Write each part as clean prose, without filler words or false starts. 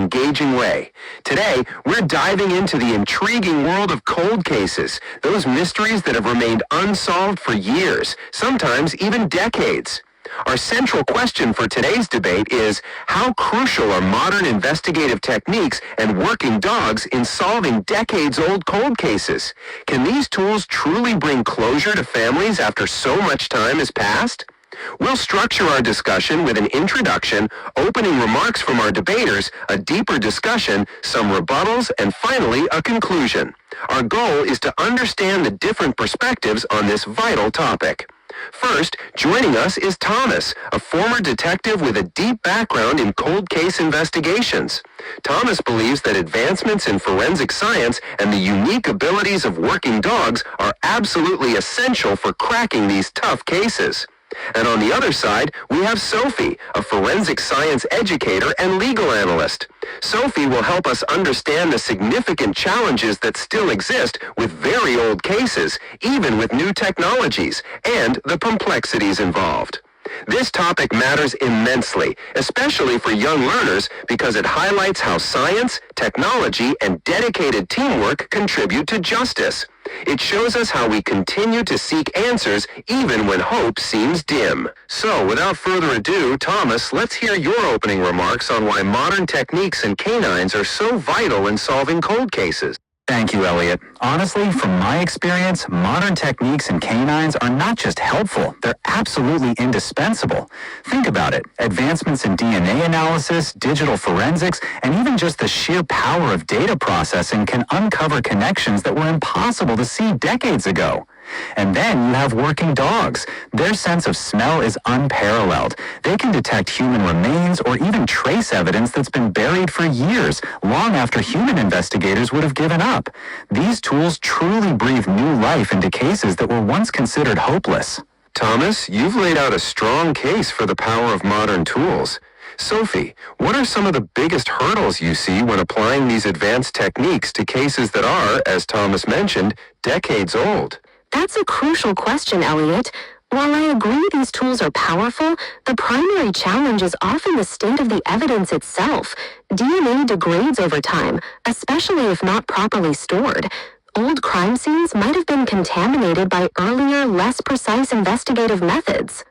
engaging way. Today, we're diving into the intriguing world of cold cases, those mysteries that have remained unsolved for years, sometimes even decades. Our central question for today's debate is, how crucial are modern investigative techniques and working dogs in solving decades-old cold cases? Can these tools truly bring closure to families after so much time has passed? We'll structure our discussion with an introduction, opening remarks from our debaters, a deeper discussion, some rebuttals, and finally a conclusion. Our goal is to understand the different perspectives on this vital topic. First, joining us is Thomas, a former detective with a deep background in cold case investigations. Thomas believes that advancements in forensic science and the unique abilities of working dogs are absolutely essential for cracking these tough cases. And on the other side, we have Sophie, a forensic science educator and legal analyst. Sophie will help us understand the significant challenges that still exist with very old cases, even with new technologies, and the complexities involved. This topic matters immensely, especially for young learners, because it highlights how science, technology, and dedicated teamwork contribute to justice. It shows us how we continue to seek answers even when hope seems dim. So, without further ado, Thomas, let's hear your opening remarks on why modern techniques and canines are so vital in solving cold cases. Thank you, Elliot. Honestly, from my experience, modern techniques and canines are not just helpful, they're absolutely indispensable. Think about it. Advancements in DNA analysis, digital forensics, and even just the sheer power of data processing can uncover connections that were impossible to see decades ago. And then you have working dogs. Their sense of smell is unparalleled. They can detect human remains or even trace evidence that's been buried for years, long after human investigators would have given up. These tools truly breathe new life into cases that were once considered hopeless. Thomas, you've laid out a strong case for the power of modern tools. Sophie, what are some of the biggest hurdles you see when applying these advanced techniques to cases that are, as Thomas mentioned, decades old? That's a crucial question, Elliot. While I agree these tools are powerful, the primary challenge is often the state of the evidence itself. DNA degrades over time, especially if not properly stored. Old crime scenes might have been contaminated by earlier, less precise investigative methods.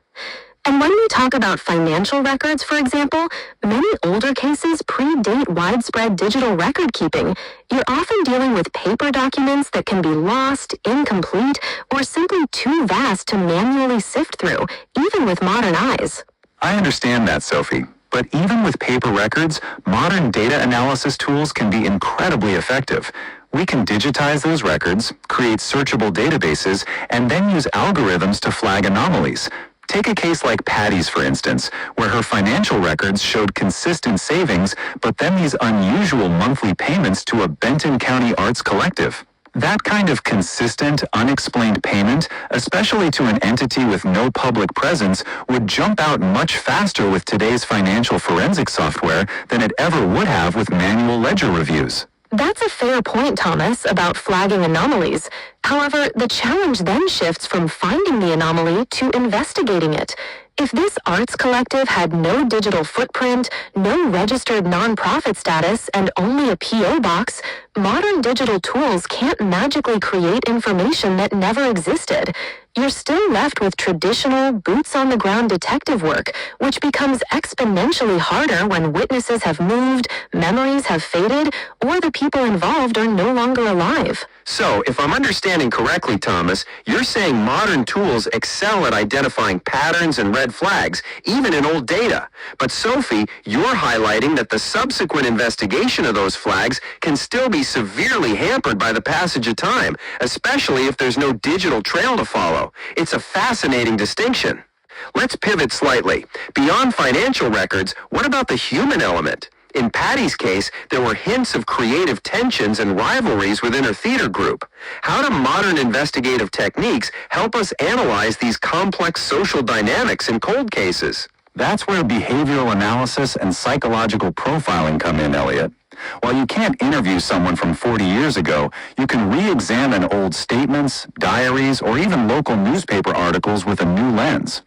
And when we talk about financial records, for example, many older cases predate widespread digital record keeping. You're often dealing with paper documents that can be lost, incomplete, or simply too vast to manually sift through, even with modern eyes. I understand that, Sophie. But even with paper records, modern data analysis tools can be incredibly effective. We can digitize those records, create searchable databases, and then use algorithms to flag anomalies. Take a case like Patty's, for instance, where her financial records showed consistent savings, but then these unusual monthly payments to a Benton County Arts Collective. That kind of consistent, unexplained payment, especially to an entity with no public presence, would jump out much faster with today's financial forensic software than it ever would have with manual ledger reviews. That's a fair point, Thomas, about flagging anomalies. However, the challenge then shifts from finding the anomaly to investigating it. If this arts collective had no digital footprint, no registered nonprofit status, and only a P.O. box, modern digital tools can't magically create information that never existed. You're still left with traditional, boots-on-the-ground detective work, which becomes exponentially harder when witnesses have moved, memories have faded, or the people involved are no longer alive. So, if I'm understanding correctly, Thomas, you're saying modern tools excel at identifying patterns and red flags, even in old data. But Sophie, you're highlighting that the subsequent investigation of those flags can still be severely hampered by the passage of time, especially if there's no digital trail to follow. It's a fascinating distinction. Let's pivot slightly. Beyond financial records, what about the human element? In Patty's case, there were hints of creative tensions and rivalries within her theater group. How do modern investigative techniques help us analyze these complex social dynamics in cold cases? That's where behavioral analysis and psychological profiling come in, Elliot. While you can't interview someone from 40 years ago, you can re-examine old statements, diaries, or even local newspaper articles with a new lens.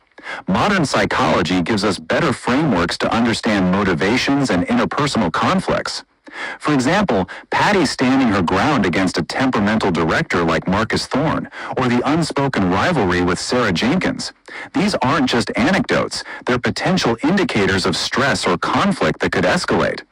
Modern psychology gives us better frameworks to understand motivations and interpersonal conflicts. For example, Patty standing her ground against a temperamental director like Marcus Thorne, or the unspoken rivalry with Sarah Jenkins. These aren't just anecdotes, they're potential indicators of stress or conflict that could escalate.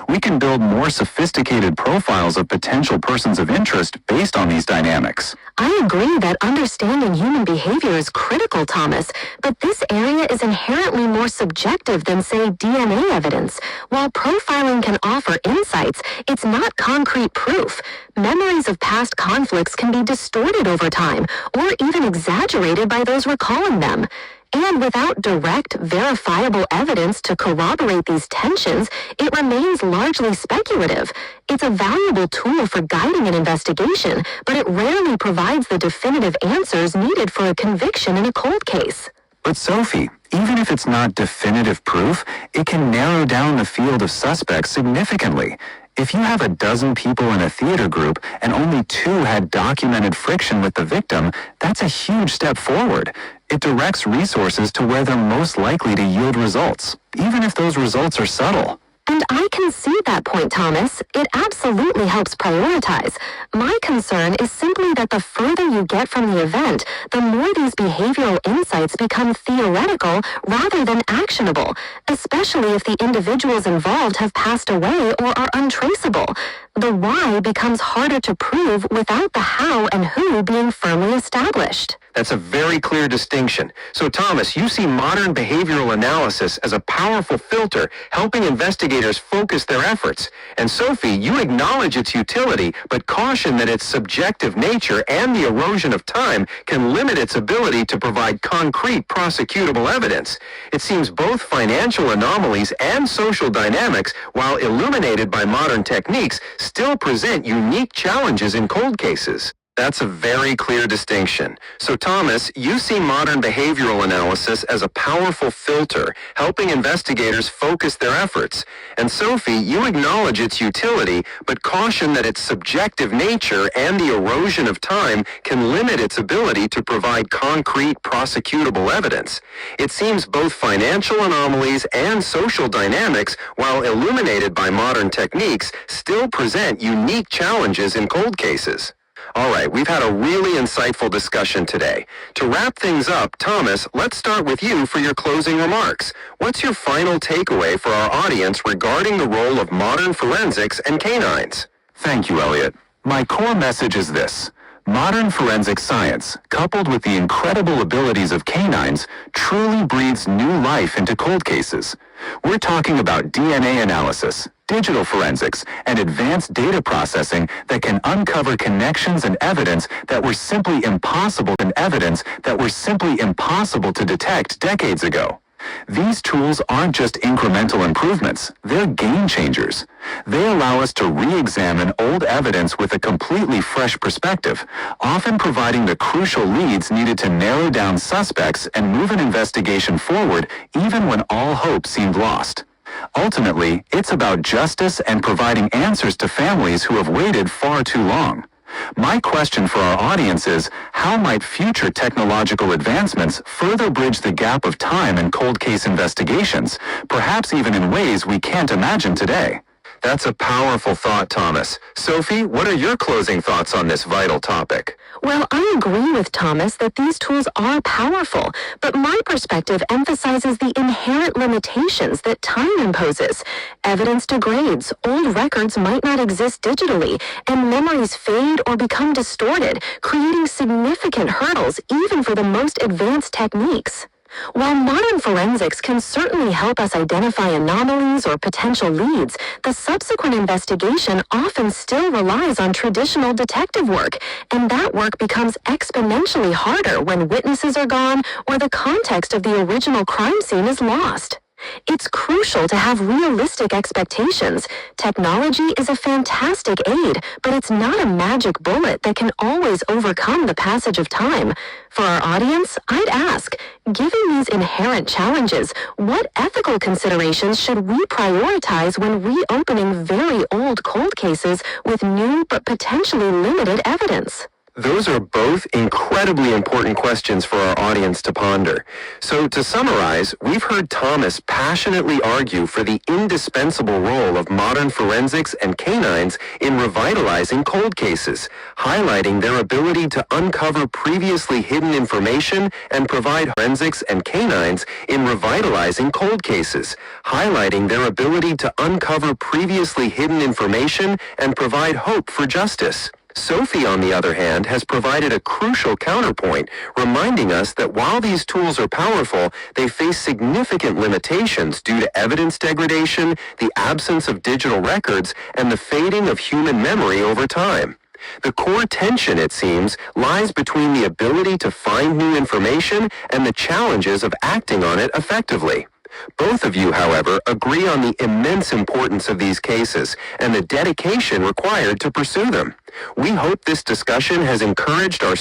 We can build more sophisticated profiles of potential persons of interest based on these dynamics. I agree that understanding human behavior is critical, Thomas, but this area is inherently more subjective than, say, DNA evidence. While profiling can offer insights, it's not concrete proof. Memories of past conflicts can be distorted over time, or even exaggerated by those recalling them. And without direct, verifiable evidence to corroborate these tensions, it remains largely speculative. It's a valuable tool for guiding an investigation, but it rarely provides the definitive answers needed for a conviction in a cold case. But Sophie, even if it's not definitive proof, it can narrow down the field of suspects significantly. If you have a dozen people in a theater group and only 2 had documented friction with the victim, that's a huge step forward. It directs resources to where they're most likely to yield results, even if those results are subtle. And I can see that point, Thomas. It absolutely helps prioritize. My concern is simply that the further you get from the event, the more these behavioral insights become theoretical rather than actionable, especially if the individuals involved have passed away or are untraceable. The why becomes harder to prove without the how and who being firmly established. That's a very clear distinction. So, Thomas, you see modern behavioral analysis as a powerful filter, helping investigators focus their efforts. And Sophie, you acknowledge its utility, but caution that its subjective nature and the erosion of time can limit its ability to provide concrete prosecutable evidence. It seems both financial anomalies and social dynamics, while illuminated by modern techniques, still present unique challenges in cold cases. That's a very clear distinction. So, Thomas, you see modern behavioral analysis as a powerful filter, helping investigators focus their efforts. And Sophie, you acknowledge its utility, but caution that its subjective nature and the erosion of time can limit its ability to provide concrete prosecutable evidence. It seems both financial anomalies and social dynamics, while illuminated by modern techniques, still present unique challenges in cold cases. All right, we've had a really insightful discussion today. To wrap things up, Thomas, let's start with you for your closing remarks. What's your final takeaway for our audience regarding the role of modern forensics and canines? Thank you, Elliot. My core message is this. Modern forensic science, coupled with the incredible abilities of canines, truly breathes new life into cold cases. We're talking about DNA analysis, digital forensics, and advanced data processing that can uncover connections and evidence that were simply impossible to detect decades ago. These tools aren't just incremental improvements, they're game changers. They allow us to re-examine old evidence with a completely fresh perspective, often providing the crucial leads needed to narrow down suspects and move an investigation forward even when all hope seemed lost. Ultimately, it's about justice and providing answers to families who have waited far too long. My question for our audience is, how might future technological advancements further bridge the gap of time in cold case investigations, perhaps even in ways we can't imagine today? That's a powerful thought, Thomas. Sophie, what are your closing thoughts on this vital topic? Well, I agree with Thomas that these tools are powerful, but my perspective emphasizes the inherent limitations that time imposes. Evidence degrades, old records might not exist digitally, and memories fade or become distorted, creating significant hurdles even for the most advanced techniques. While modern forensics can certainly help us identify anomalies or potential leads, the subsequent investigation often still relies on traditional detective work, and that work becomes exponentially harder when witnesses are gone or the context of the original crime scene is lost. It's crucial to have realistic expectations. Technology is a fantastic aid, but it's not a magic bullet that can always overcome the passage of time. For our audience, I'd ask, given these inherent challenges, what ethical considerations should we prioritize when reopening very old cold cases with new but potentially limited evidence? Those are both incredibly important questions for our audience to ponder. So to summarize, we've heard Thomas passionately argue for the indispensable role of modern forensics and canines in revitalizing cold cases, highlighting their ability to uncover previously hidden information and provide forensics and canines in revitalizing cold cases, highlighting their ability to uncover previously hidden information and provide hope for justice. Sophie, on the other hand, has provided a crucial counterpoint, reminding us that while these tools are powerful, they face significant limitations due to evidence degradation, the absence of digital records, and the fading of human memory over time. The core tension, it seems, lies between the ability to find new information and the challenges of acting on it effectively. Both of you, however, agree on the immense importance of these cases and the dedication required to pursue them. We hope this discussion has encouraged our